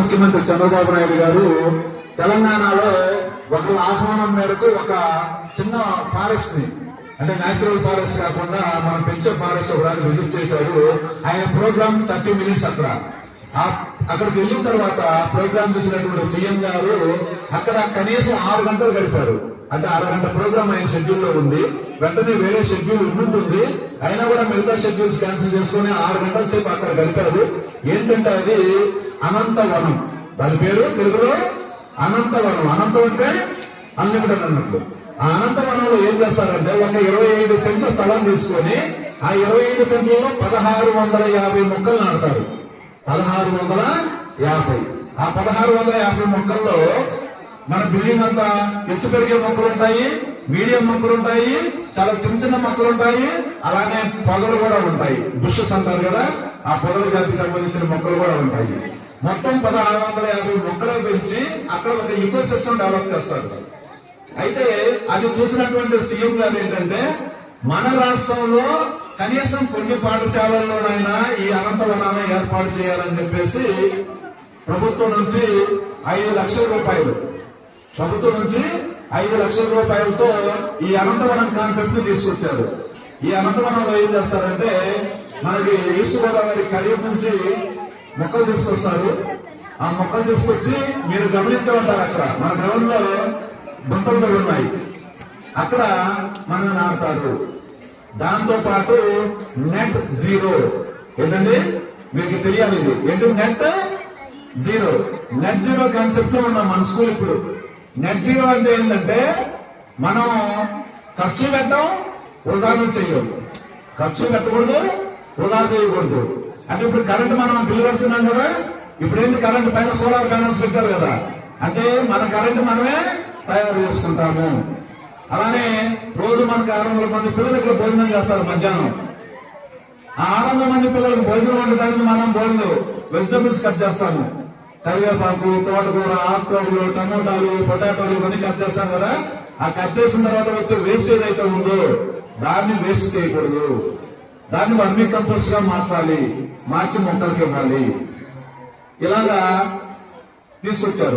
ముఖ్యమంత్రి చంద్రబాబు నాయుడు గారు తెలంగాణలో ఒక ఆహ్వానం మేరకు ఒక చిన్న ఫారెస్ట్ ని, అంటే న్యాచురల్ ఫారెస్ట్ కాకుండా మనం పెంచే ఫారెస్ట్ ఒకటి విజిట్ చేశారు. ఆయన ప్రోగ్రామ్ 30 minutes అక్కడికి వెళ్ళిన తర్వాత ప్రోగ్రామ్ చూసినటువంటి సీఎం గారు అక్కడ కనీసం 6 గంటలు గడిపారు. అంటే 6 గంటల ప్రోగ్రామ్ ఆయన షెడ్యూల్ లో ఉంది, వెంటనే వేరే షెడ్యూల్ ఉంటుంది, అయినా కూడా మిగతా షెడ్యూల్స్ క్యాన్సిల్ చేసుకుని 6 గంటల సేపు అక్కడ గడిపారు. ఏంటంటే అది అనంతవనం, దాని పేరు తెలుగులో అనంతవనం. అనంతం అంటే అన్లిమిటెడ్ అన్నట్లు. ఆ అనంతవనంలో ఏం చేస్తారంటే ఒక 25 సెంట్ల స్థలం తీసుకొని ఆ 25 సెంట్లలో 1650 మొక్కలు నాటుతారు. 1650. ఆ 1650 మొక్కల్లో మన బిల్డింగ్ అంతా ఎత్తు పెరిగే మొక్కలు ఉంటాయి, మీడియం మొక్కలు ఉంటాయి, చాలా చిన్న చిన్న మొక్కలు ఉంటాయి, అలానే పొదలు కూడా ఉంటాయి. బుషెస్ అంటారు కదా, ఆ పొదల జాతికి సంబంధించిన మొక్కలు కూడా ఉంటాయి. మొత్తం 1650 మొక్కలు పెంచి అక్కడ ఒక ఈకో సిస్టమ్ డెవలప్ చేస్తారు. అయితే అది చూసినటువంటి సీఎం గారు ఏంటంటే మన రాష్ట్రంలో కనీసం కొన్ని పాఠశాలల్లోనైనా ఈ అనంతవనాన్ని ఏర్పాటు చేయాలని చెప్పేసి ప్రభుత్వం నుంచి 5 లక్షల రూపాయలు, ప్రభుత్వం నుంచి 5 లక్షల రూపాయలతో ఈ అనంతవనం కాన్సెప్ట్ ని తీసుకొచ్చారు. ఈ అనంతవనంలో ఏం చేస్తారంటే మనకి ఈస్ట్ గోదావరి కరీం నుంచి మొక్కలు తీసుకొస్తారు. ఆ మొక్కలు తీసుకొచ్చి మీరు గమనించే ఉంటారు, అక్కడ మన గ్రౌండ్ లో గుంటలు ఉన్నాయి, అక్కడ మనం నాటుతారు. దాంతో పాటు నెట్ జీరో, ఏంటండి మీకు తెలియాలి ఇది ఏంటి, net zero. Net zero concept లో ఉన్నాం మన స్కూల్ ఇప్పుడు. నెట్ జీరో అంటే ఏంటంటే మనం ఖర్చు పెట్టడం, వృధాను చెయ్యం. ఖర్చు పెట్టకూడదు, వృధా చేయకూడదు. అంటే ఇప్పుడు కరెంట్ మనం బిల్లు కడుతున్నాం కదా, ఇప్పుడు ఏంటి కరెంట్ పైన సోలార్ ప్యానల్స్ పెట్టారు కదా, అంటే మన కరెంట్ మనమే తయారు చేసుకుంటాము. అలానే రోజు మనకు 600 మంది పిల్లలు ఇక్కడ భోజనం చేస్తారు మధ్యాహ్నం. ఆ 600 మంది పిల్లలకు భోజనం వండడానికి మనం భోజనం వెజిటబుల్స్ కట్ చేస్తాము. కరివేపాకు, తోటకూర, ఆకుకూరలు, టమోటాలు, పొటాటోలు ఇవన్నీ కట్ చేస్తాం కదా. ఆ కట్ చేసిన తర్వాత వచ్చే వేస్ట్ ఏదైతే ఉందో దాన్ని వేస్ట్ చేయకూడదు, దాన్ని వర్మీ కంపోస్ట్ గా మార్చాలి, మార్చి మొక్కలకి ఇవ్వాలి. ఇలాగా తీసుకొచ్చారు.